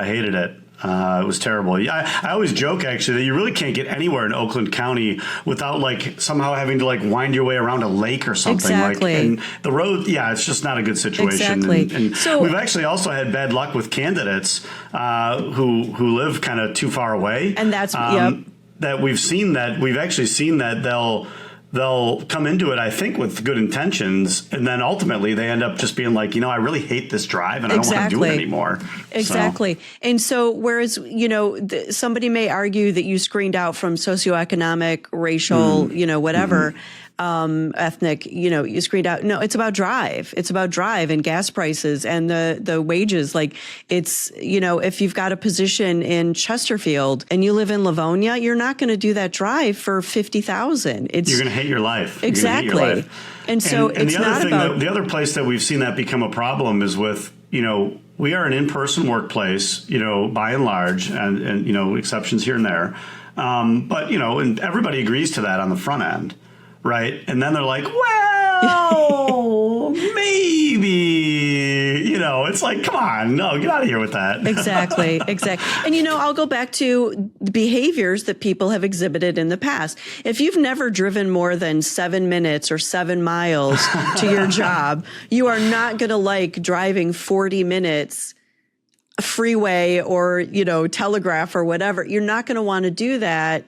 It was terrible. I always joke, actually, that you really can't get anywhere in Oakland County without, somehow having to, wind your way around a lake or something. Exactly. And the road, it's just not a good situation. Exactly. And so, we've actually also had bad luck with candidates who live kind of too far away. And that's, that we've actually seen that they'll come into it, I think, with good intentions, and then ultimately they end up just being like, I really hate this drive and I don't want to do it anymore. Exactly. And so whereas, somebody may argue that you screened out from socioeconomic, racial, whatever, ethnic, you screened out. No, it's about drive. It's about drive and gas prices and the wages. Like it's, if you've got a position in Chesterfield and you live in Livonia, you're not going to do that drive for $50,000. You're going to hate your life. Exactly. You're gonna hate your life. And so it's not about the other place that we've seen that become a problem is with, we are an in-person workplace, by and large, and exceptions here and there. But, and everybody agrees to that on the front end, right? And then they're like, well, maybe, it's like, come on, no, get out of here with that. Exactly. And, I'll go back to the behaviors that people have exhibited in the past. If you've never driven more than 7 minutes or 7 miles to your job, you are not going to like driving 40 minutes freeway or, telegraph or whatever. You're not going to want to do that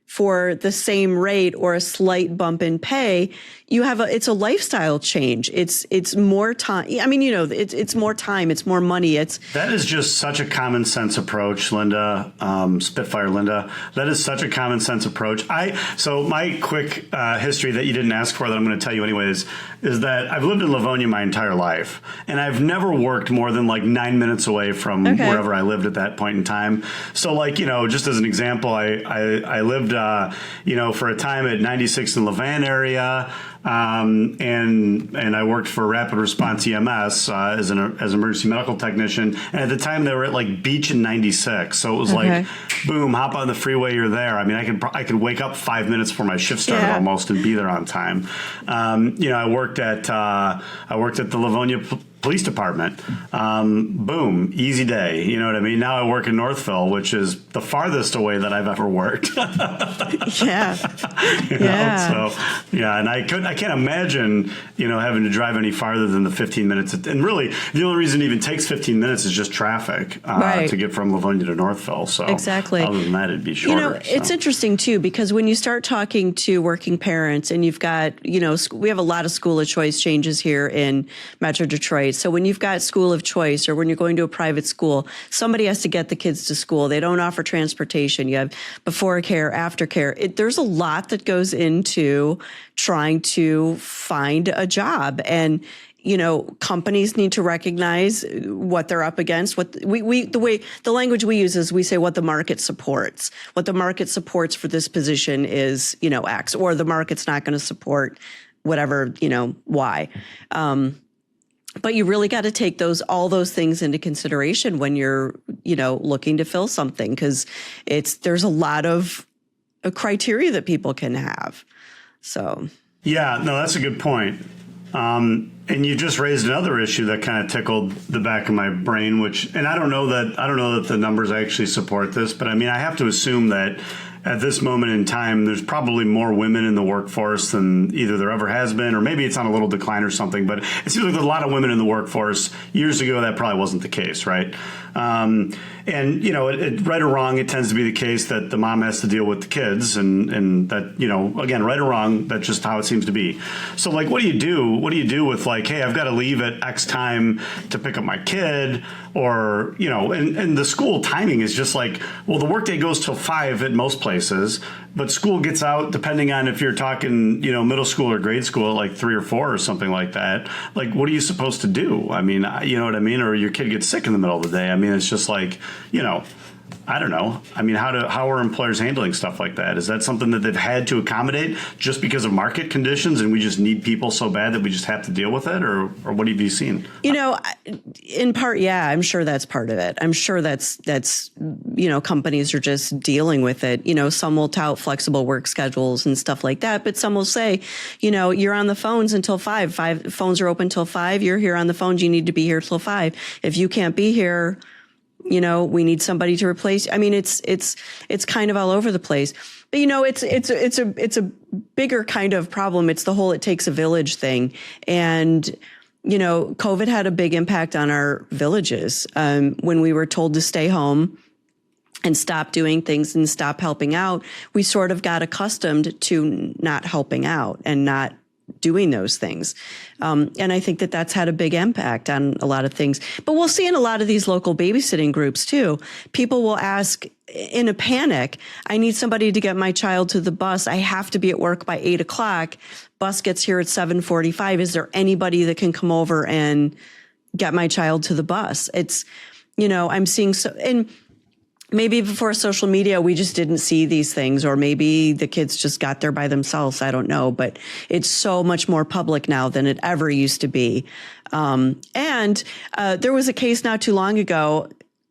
for the same rate or a slight bump in pay. It's a lifestyle change. It's more time. I mean, it's more time. It's more money. That is just such a common sense approach, Linda, Spitfire Linda. That is such a common sense approach. So my quick history that you didn't ask for that I'm going to tell you anyways, is that I've lived in Livonia my entire life, and I've never worked more than like 9 minutes away from wherever I lived at that point in time. So like, just as an example, I lived, for a time at 96 in Levan area. And I worked for Rapid Response EMS as emergency medical technician. And at the time they were at like Beach in 96. So it was like, boom, hop on the freeway, you're there. I mean, I could wake up 5 minutes before my shift started almost and be there on time. I worked at the Livonia Police Department. Boom, easy day. You know what I mean? Now I work in Northville, which is the farthest away that I've ever worked. Yeah. And I can't imagine, having to drive any farther than the 15 minutes. And really, the only reason it even takes 15 minutes is just traffic to get from Livonia to Northville. So exactly. Other than that, it'd be shorter. It's interesting too, because when you start talking to working parents and you've got, we have a lot of school of choice changes here in Metro Detroit. So when you've got school of choice or when you're going to a private school, somebody has to get the kids to school. They don't offer transportation. You have before care, after care. There's a lot that goes into trying to find a job. And companies need to recognize what they're up against. What the language we use is we say what the market supports. What the market supports for this position is, X, or the market's not going to support whatever, Y. But you really got to take all those things into consideration when you're, looking to fill something, because there's a lot of criteria that people can have. So. Yeah, no, that's a good point. And you just raised another issue that kind of tickled the back of my brain, and I don't know that the numbers actually support this, but I mean, I have to assume that at this moment in time, there's probably more women in the workforce than either there ever has been, or maybe it's on a little decline or something, but it seems like there's a lot of women in the workforce. Years ago, that probably wasn't the case, right? And, right or wrong, it tends to be the case that the mom has to deal with the kids, and that, again, right or wrong, that's just how it seems to be. So, like, what do you do? What do you do with, like, hey, I've got to leave at X time to pick up my kid? Or, and the school timing is just like, well, the workday goes till 5 at most places, but school gets out, depending on if you're talking, middle school or grade school, at like 3 or 4 or something like that. Like, what are you supposed to do? I mean, you know what I mean? Or your kid gets sick in the middle of the day. I mean, it's just like, I don't know. I mean, how are employers handling stuff like that? Is that something that they've had to accommodate just because of market conditions, and we just need people so bad that we just have to deal with it? Or what have you seen? In part, yeah, I'm sure that's part of it. I'm sure that's companies are just dealing with it. Some will tout flexible work schedules and stuff like that, but some will say, you're on the phones until 5. Phones are open till 5. You're here on the phones. You need to be here till 5. If you can't be here, we need somebody to replace. I mean, it's kind of all over the place. But it's a bigger kind of problem. It's the whole "it takes a village" thing, and COVID had a big impact on our villages. When we were told to stay home and stop doing things and stop helping out, we sort of got accustomed to not helping out and not doing those things. And I think that that's had a big impact on a lot of things. But we'll see in a lot of these local babysitting groups too, people will ask in a panic, I need somebody to get my child to the bus. I have to be at work by 8:00. Bus gets here at 7:45. Is there anybody that can come over and get my child to the bus? It's, I'm seeing and maybe before social media, we just didn't see these things, or maybe the kids just got there by themselves. I don't know, but it's so much more public now than it ever used to be. And there was a case not too long ago,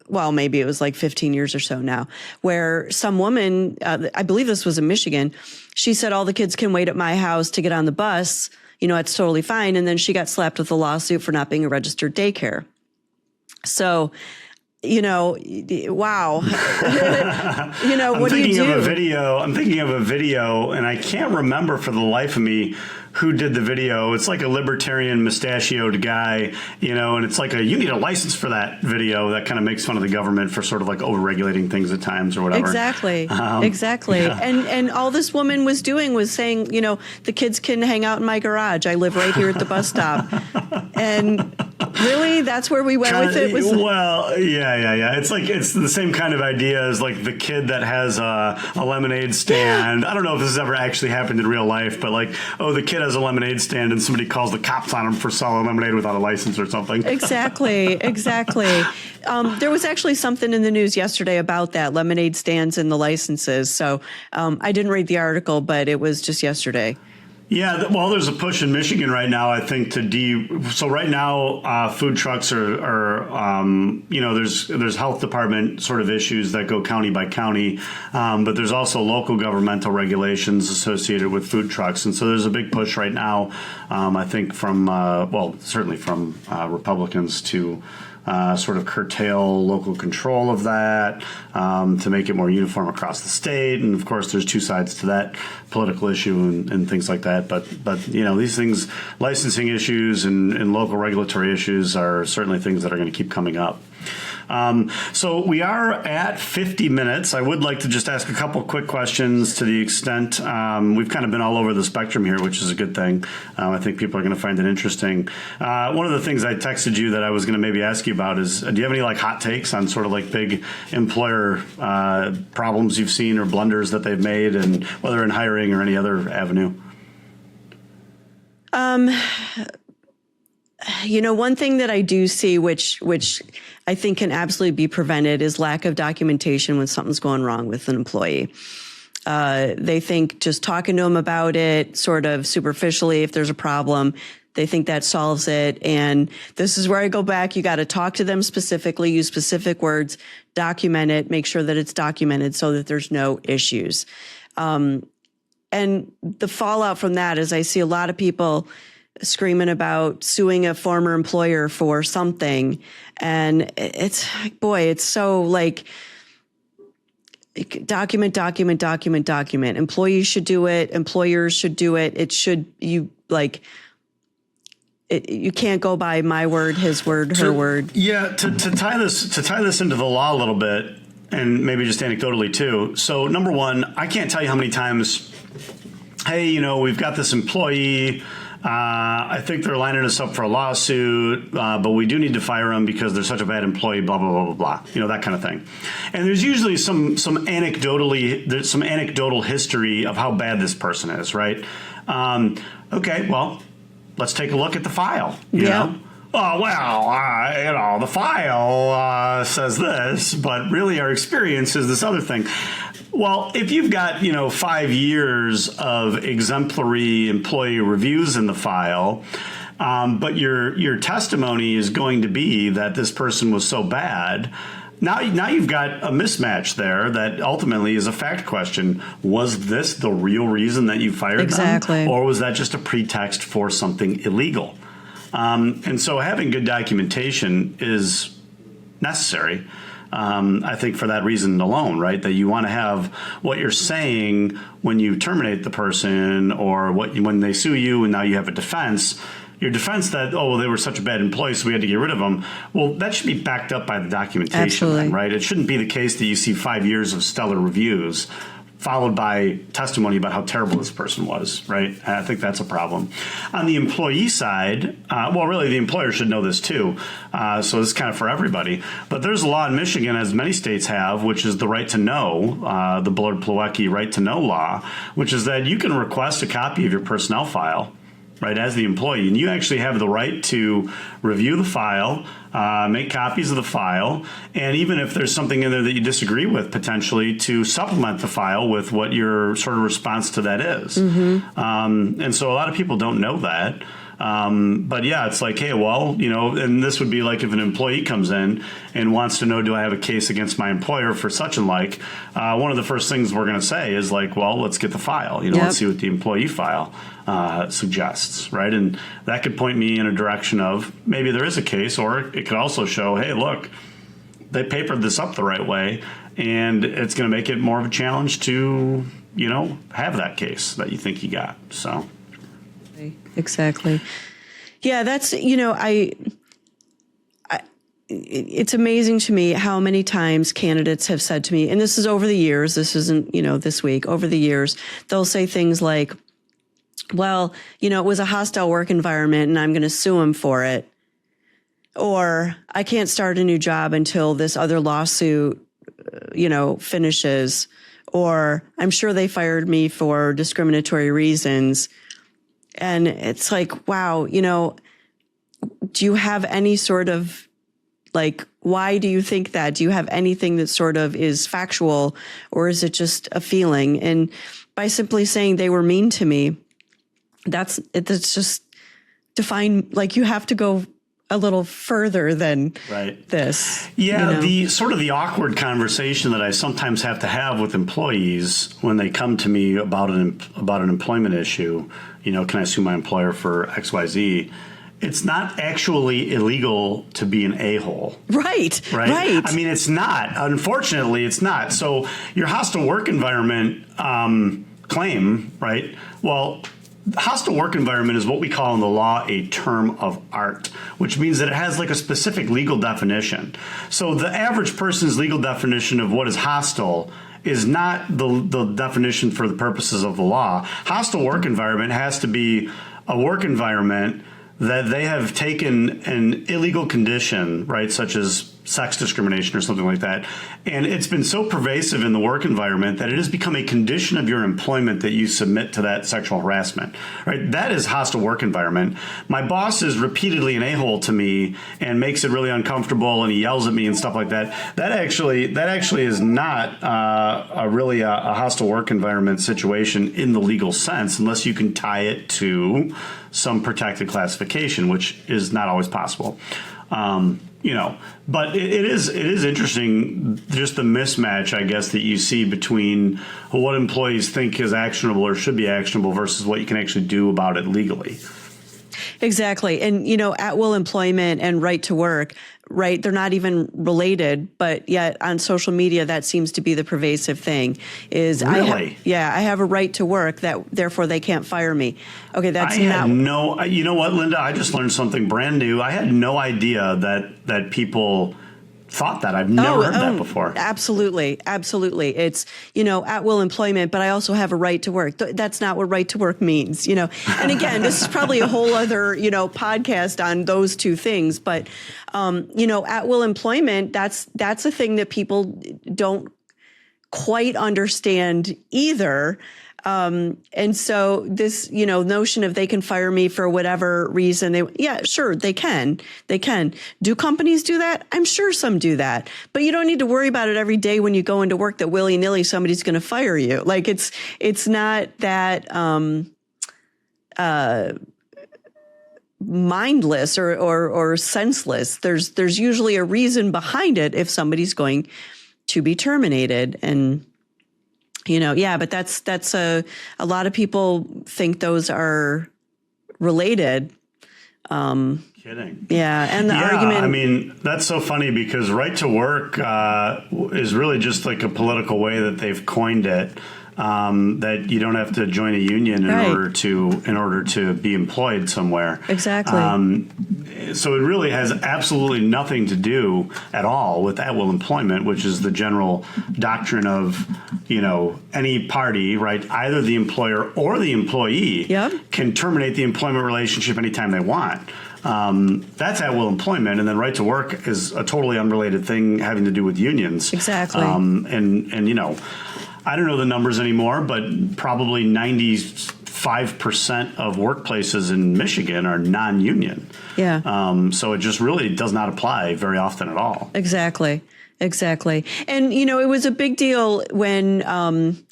well, maybe it was like 15 years or so now, where some woman, I believe this was in Michigan, she said, all the kids can wait at my house to get on the bus. It's totally fine. And then she got slapped with a lawsuit for not being a registered daycare. So, wow. What do you do? I'm thinking of a video, and I can't remember for the life of me who did the video. It's like a libertarian mustachioed guy, and it's like you need a license for that video that kind of makes fun of the government for sort of like over-regulating things at times or whatever. Exactly. Yeah. And all this woman was doing was saying, the kids can hang out in my garage. I live right here at the bus stop. And really, that's where we went with it? Yeah. It's the same kind of idea as like the kid that has a lemonade stand. I don't know if this has ever actually happened in real life, but the kid has a lemonade stand and somebody calls the cops on him for selling lemonade without a license or something. Exactly. There was actually something in the news yesterday about that, lemonade stands and the licenses. So I didn't read the article, but it was just yesterday. Yeah, well, there's a push in Michigan right now, I think, so right now, food trucks are there's health department sort of issues that go county by county, but there's also local governmental regulations associated with food trucks. And so there's a big push right now, I think certainly from Republicans to sort of curtail local control of that, to make it more uniform across the state. And of course, there's two sides to that political issue and things like that. But these things, licensing issues and local regulatory issues are certainly things that are going to keep coming up. So we are at 50 minutes. I would like to just ask a couple quick questions to the extent we've kind of been all over the spectrum here, which is a good thing. I think people are going to find it interesting. One of the things I texted you that I was going to maybe ask you about is, do you have any hot takes on sort of big employer problems you've seen or blunders that they've made, and whether in hiring or any other avenue? One thing that I do see, which I think can absolutely be prevented, is lack of documentation when something's going wrong with an employee. They think just talking to them about it sort of superficially, if there's a problem, they think that solves it. And this is where I go back. You got to talk to them specifically, use specific words, document it, make sure that it's documented so that there's no issues. And the fallout from that is I see a lot of people screaming about suing a former employer for something. And it's so document. Employees should do it. Employers should do it. You can't go by my word, his word, her word. Yeah. To tie this into the law a little bit, and maybe just anecdotally too. So number one, I can't tell you how many times, hey, we've got this employee, I think they're lining us up for a lawsuit, but we do need to fire them because they're such a bad employee, blah, blah, blah, blah, blah, that kind of thing. And there's usually some anecdotal history of how bad this person is, right? Okay, well, let's take a look at the file, you know? Oh, well, the file says this, but really our experience is this other thing. Well, if you've got, 5 years of exemplary employee reviews in the file, but your testimony is going to be that this person was so bad, now you've got a mismatch there that ultimately is a fact question. Was this the real reason that you fired them? Or was that just a pretext for something illegal? And so having good documentation is necessary. I think for that reason alone, right? That you want to have what you're saying when you terminate the person, or when they sue you and now you have a defense. Your defense that, they were such a bad employee, so we had to get rid of them. Well, that should be backed up by the documentation, then, right? It shouldn't be the case that you see 5 years of stellar reviews followed by testimony about how terrible this person was, right? And I think that's a problem. On the employee side, well, really, the employer should know this too. So this is kind of for everybody. But there's a law in Michigan, as many states have, which is the right to know, the Bullard-Plewecki right to know law, which is that you can request a copy of your personnel file, right, as the employee, and you actually have the right to review the file, make copies of the file, and even if there's something in there that you disagree with, potentially to supplement the file with what your sort of response to that is. And so a lot of people don't know that. But yeah, it's like, hey, well, and this would be like if an employee comes in and wants to know, do I have a case against my employer for such and like, one of the first things we're going to say is like, well, let's get the file, let's see what the employee file suggests, right? And that could point me in a direction of maybe there is a case, or it could also show, hey, look, they papered this up the right way, and it's going to make it more of a challenge to, have that case that you think you got. So. Exactly. Yeah, that's, it's amazing to me how many times candidates have said to me, and this is over the years, this isn't, this week, over the years, they'll say things like, well, it was a hostile work environment and I'm going to sue him for it. Or I can't start a new job until this other lawsuit, finishes. Or I'm sure they fired me for discriminatory reasons. And it's like, wow, do you have any sort of, like, why do you think that? Do you have anything that sort of is factual, or is it just a feeling? And by simply saying they were mean to me, that's just defined, like, you have to go a little further than this. Yeah, the sort of the awkward conversation that I sometimes have to have with employees when they come to me about an employment issue, can I sue my employer for XYZ? It's not actually illegal to be an a-hole. Right. I mean, it's not. Unfortunately, it's not. So your hostile work environment claim, right? Well, hostile work environment is what we call in the law a term of art, which means that it has like a specific legal definition. So the average person's legal definition of what is hostile is not the definition for the purposes of the law. Hostile work environment has to be a work environment that they have taken an illegal condition, right, such as sex discrimination or something like that, and it's been so pervasive in the work environment that it has become a condition of your employment that you submit to that sexual harassment, right? That is hostile work environment. My boss is repeatedly an a-hole to me and makes it really uncomfortable, and he yells at me and stuff like that. That actually is not really a hostile work environment situation in the legal sense, unless you can tie it to some protected classification, which is not always possible. But it is interesting, just the mismatch, I guess, that you see between what employees think is actionable or should be actionable versus what you can actually do about it legally. Exactly. And, at-will employment and right to work, right, they're not even related, but yet on social media, that seems to be the pervasive thing is really? I have a right to work, that therefore they can't fire me. Okay, that's you know what, Linda, I just learned something brand new. I had no idea that people thought that. I've never heard that before. Absolutely. It's, at-will employment, but I also have a right to work. That's not what right to work means, And again, this is probably a whole other, podcast on those two things. But, at-will employment, that's a thing that people don't quite understand either. And so this, notion of they can fire me for whatever reason, they can. Do companies do that? I'm sure some do that, but you don't need to worry about it every day when you go into work that willy-nilly somebody's going to fire you. Like it's not that, mindless or senseless. There's usually a reason behind it if somebody's going to be terminated. And but that's a lot of people think those are related. Kidding. Yeah. And the argument. I mean, that's so funny because right to work is really just like a political way that they've coined it. that you don't have to join a union in order to be employed somewhere. Exactly. So it really has absolutely nothing to do at all with at-will employment, which is the general doctrine of, any party, right? Either the employer or the employee can terminate the employment relationship anytime they want. That's at-will employment, and then right to work is a totally unrelated thing having to do with unions. Exactly. I don't know the numbers anymore, but probably 95% of workplaces in Michigan are non-union. Yeah. So it just really does not apply very often at all. Exactly. And, it was a big deal when, and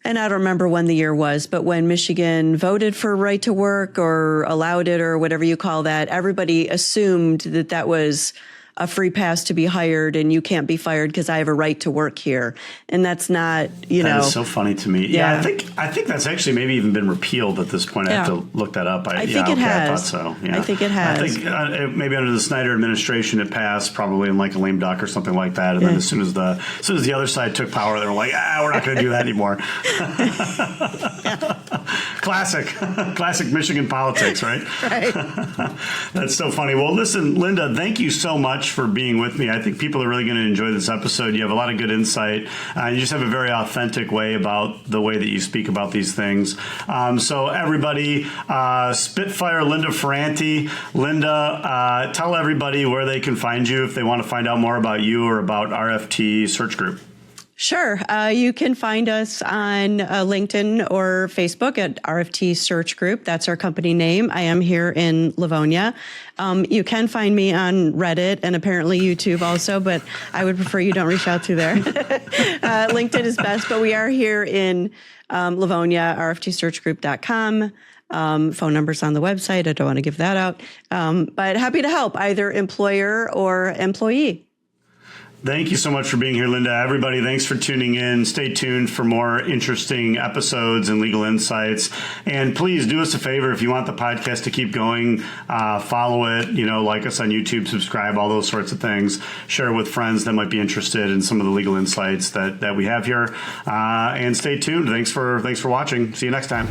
I don't remember when the year was, but when Michigan voted for right to work or allowed it or whatever you call that, everybody assumed that was a free pass to be hired and you can't be fired because I have a right to work here. And that's not, That is so funny to me. Yeah, I think that's actually maybe even been repealed at this point. I have to look that up. I think it has. I thought so. Yeah. I think it has. I think maybe under the Snyder administration it passed, probably in like a lame duck or something like that. And then as soon as the other side took power, they were like, we're not going to do that anymore. Classic Michigan politics, right? Right. That's so funny. Well, listen, Linda, thank you so much for being with me. I think people are really going to enjoy this episode. You have a lot of good insight. You just have a very authentic way about the way that you speak about these things. So everybody, Spitfire, Linda Ferrante. Linda, tell everybody where they can find you if they want to find out more about you or about RFT Search Group. Sure. You can find us on LinkedIn or Facebook at RFT Search Group. That's our company name. I am here in Livonia. You can find me on Reddit and apparently YouTube also, but I would prefer you don't reach out through there. LinkedIn is best, but we are here in Livonia, rftsearchgroup.com. Phone numbers on the website. I don't want to give that out. But happy to help either employer or employee. Thank you so much for being here, Linda. Everybody, thanks for tuning in. Stay tuned for more interesting episodes and legal insights. And please do us a favor if you want the podcast to keep going. Follow it, like us on YouTube, subscribe, all those sorts of things. Share it with friends that might be interested in some of the legal insights that we have here. And stay tuned. Thanks for watching. See you next time.